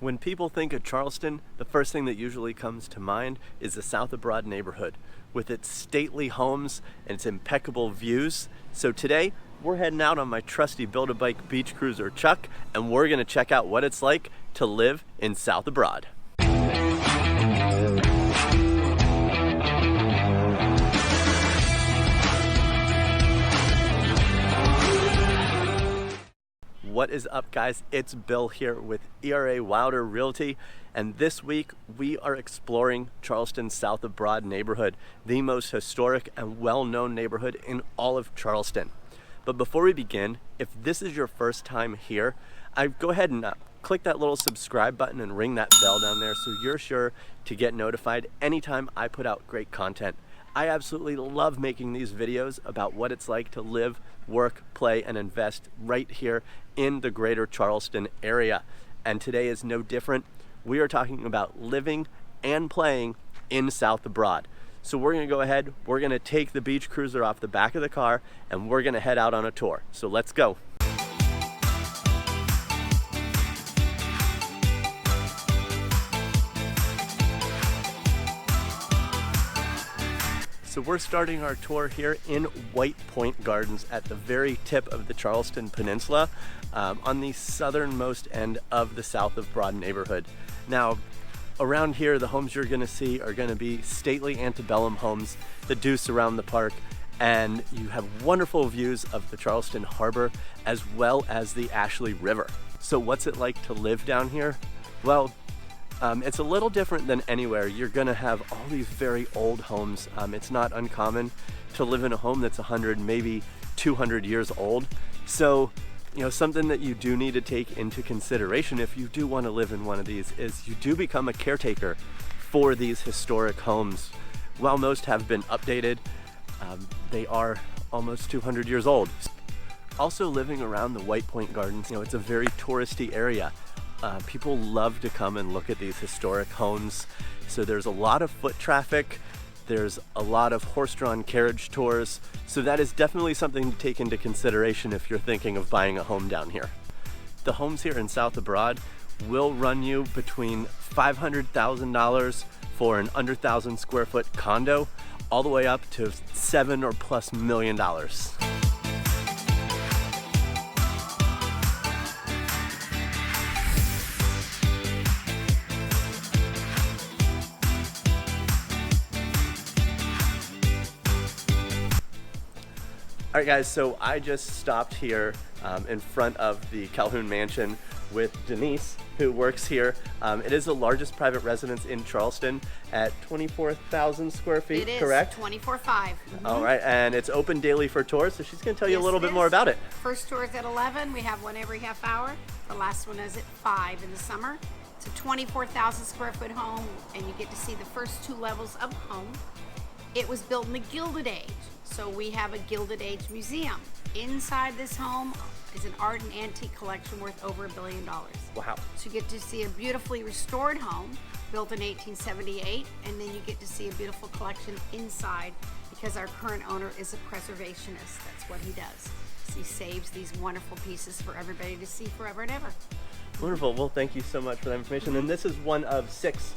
When people think of Charleston, the first thing that usually comes to mind is the South of Broad neighborhood with its stately homes and its impeccable views. So today, we're heading out on my trusty Build-A-Bike beach cruiser Chuck, and we're gonna check out what it's like to live in South of Broad. What is up, guys? It's Bill here with ERA Wilder Realty, and this week we are exploring Charleston's South of Broad neighborhood, the most historic and well-known neighborhood in all of Charleston. But before we begin, if this is your first time here, go ahead and click that little subscribe button and ring that bell down there so you're sure to get notified anytime I put out great content. I absolutely love making these videos about what it's like to live, work, play, and invest right here in the greater Charleston area. And today is no different. We are talking about living and playing in South of Broad. So we're gonna go ahead, we're gonna take the beach cruiser off the back of the car, and we're gonna head out on a tour. So let's go. So we're starting our tour here in White Point Gardens at the very tip of the Charleston Peninsula on the southernmost end of the South of Broad neighborhood. Now, around here, the homes you're gonna see are gonna be stately antebellum homes that do surround the park, and you have wonderful views of the Charleston Harbor as well as the Ashley River. So what's it like to live down here? Well, it's a little different than anywhere. You're gonna have all these very old homes. It's not uncommon to live in a home that's 100, maybe 200 years old. So, you know, something that you do need to take into consideration if you do want to live in one of these is you do become a caretaker for these historic homes. While most have been updated, they are almost 200 years old. Also, living around the White Point Gardens, you know, it's a very touristy area. People love to come and look at these historic homes. So there's a lot of foot traffic. There's a lot of horse-drawn carriage tours. So that is definitely something to take into consideration if you're thinking of buying a home down here. The homes here in South of Broad will run you between $500,000 for an under 1,000 square foot condo, all the way up to $7 or plus million. All right, guys, so I just stopped here in front of the Calhoun Mansion with Denise, who works here. It is the largest private residence in Charleston at 24,000 square feet, correct? It is, 24.5. All right, and it's open daily for tours, so she's gonna tell you a little bit more about it. First tour is at 11. We have one every half hour. The last one is at 5 in the summer. It's a 24,000 square foot home, and you get to see the first 2 levels of the home. It was built in the Gilded Age, so we have a Gilded Age museum. Inside this home is an art and antique collection worth over $1 billion. Wow. So you get to see a beautifully restored home built in 1878, and then you get to see a beautiful collection inside because our current owner is a preservationist. That's what he does. So he saves these wonderful pieces for everybody to see forever and ever. Wonderful. Well, thank you so much for that information. And this is one of 6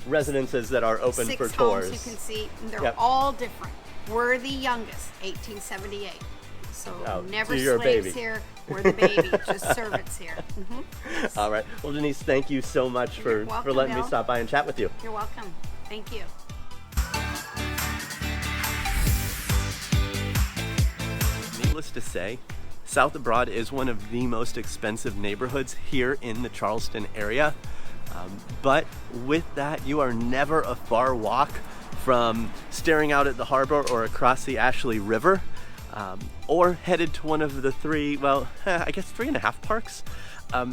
residences that are open for tours. 6 homes you can see, and they're all different. We're the youngest, 1878. So never so slaves here. We're the baby, just servants here. Yes. All right. Well, Denise, thank you so much for letting me stop by and chat with you. You're welcome. Thank you. Needless to say, South of Broad is one of the most expensive neighborhoods here in the Charleston area. But with that, you are never a far walk from staring out at the harbor or across the Ashley River, or headed to one of the 3, well, I guess 3.5 parks.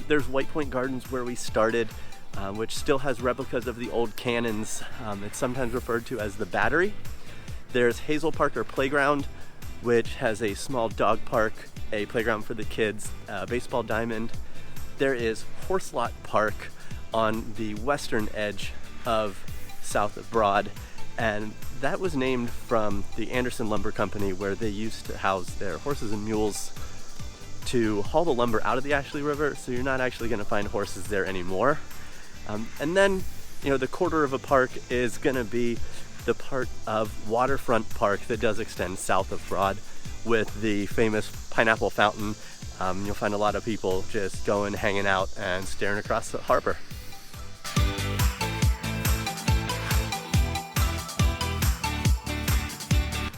There's White Point Gardens where we started, which still has replicas of the old cannons. It's sometimes referred to as the Battery. There's Hazel Park or Playground, which has a small dog park, a playground for the kids, baseball diamond. There is Horse Lot Park on the western edge of South of Broad, and that was named from the Anderson Lumber Company, where they used to house their horses and mules to haul the lumber out of the Ashley River, so you're not actually going to find horses there anymore. And then, you know, the quarter of a park is going to be the part of waterfront park that does extend south of Broad with the famous pineapple fountain. You'll find a lot of people just going, hanging out, and staring across the harbor.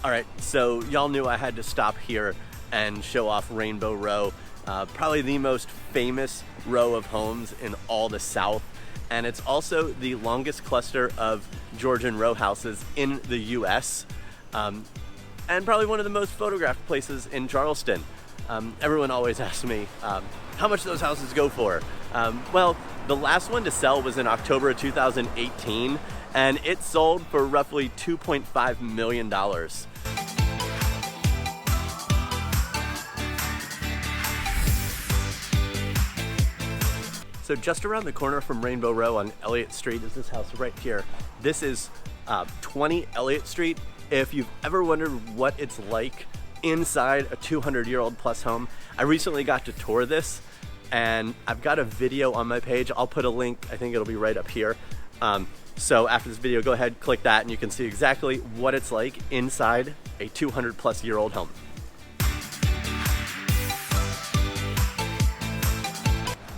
All right, so y'all knew I had to stop here and show off Rainbow Row, probably the most famous row of homes in all the South. And it's also the longest cluster of Georgian row houses in the US, and probably one of the most photographed places in Charleston. Everyone always asks me how much those houses go for. Well, the last one to sell was in October of 2018, and it sold for roughly $2.5 million. So just around the corner from Rainbow Row on Elliott Street is this house right here. This is 20 Elliott Street. If you've ever wondered what it's like inside a 200-year-old plus home, I recently got to tour this, and I've got a video on my page. I'll put a link, I think it'll be right up here. So after this video, go ahead, click that, and you can see exactly what it's like inside a 200-plus-year-old home.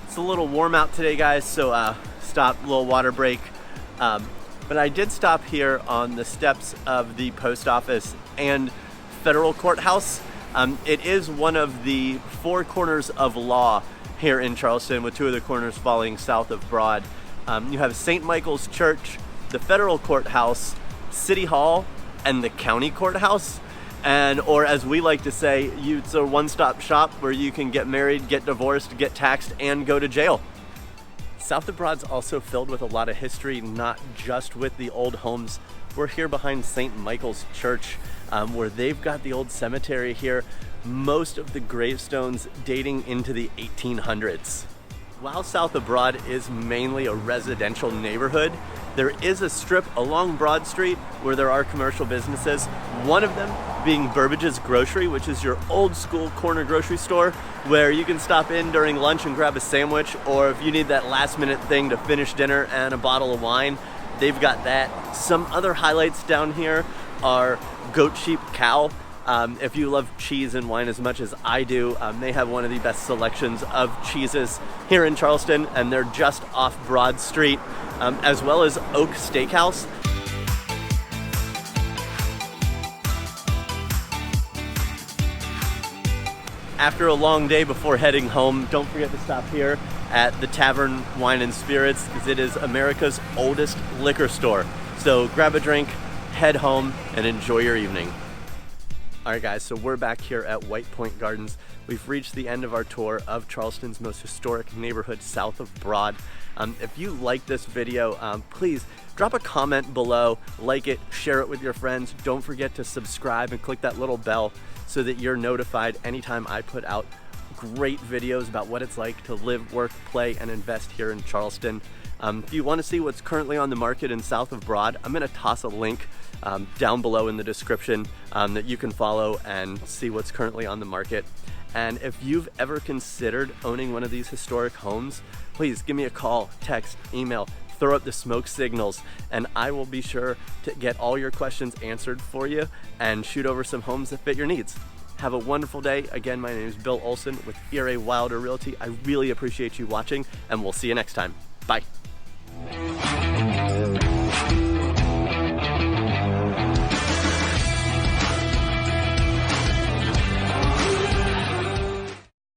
It's a little warm out today, guys, so stop, little water break. But I did stop here on the steps of the post office and federal courthouse. It is one of the four corners of law here in Charleston, with two of the corners falling south of Broad. You have St. Michael's Church, the federal courthouse, City Hall, and the county courthouse. And, or as we like to say, it's a one-stop shop where you can get married, get divorced, get taxed, and go to jail. South of Broad's also filled with a lot of history, not just with the old homes. We're here behind St. Michael's Church, where they've got the old cemetery here, most of the gravestones dating into the 1800s. While South of Broad is mainly a residential neighborhood, there is a strip along Broad Street where there are commercial businesses. One of them being Burbage's Grocery, which is your old school corner grocery store where you can stop in during lunch and grab a sandwich, or if you need that last minute thing to finish dinner and a bottle of wine, they've got that. Some other highlights down here are Goat, Sheep, Cow. If you love cheese and wine as much as I do, they have one of the best selections of cheeses here in Charleston, and they're just off Broad Street, as well as Oak Steakhouse. After a long day before heading home, don't forget to stop here at the Tavern Wine and Spirits, because it is America's oldest liquor store. So grab a drink, head home, and enjoy your evening. All right, guys, so we're back here at White Point Gardens. We've reached the end of our tour of Charleston's most historic neighborhood south of Broad. If you like this video, please drop a comment below, like it, share it with your friends. Don't forget to subscribe and click that little bell so that you're notified anytime I put out great videos about what it's like to live, work, play, and invest here in Charleston. If you want to see what's currently on the market in south of Broad, I'm going to toss a link down below in the description that you can follow and see what's currently on the market. And if you've ever considered owning one of these historic homes, please give me a call, text, email, throw up the smoke signals, and I will be sure to get all your questions answered for you and shoot over some homes that fit your needs. Have a wonderful day. Again, my name is Bill Olson with ERA Wilder Realty. I really appreciate you watching, and we'll see you next time. Bye.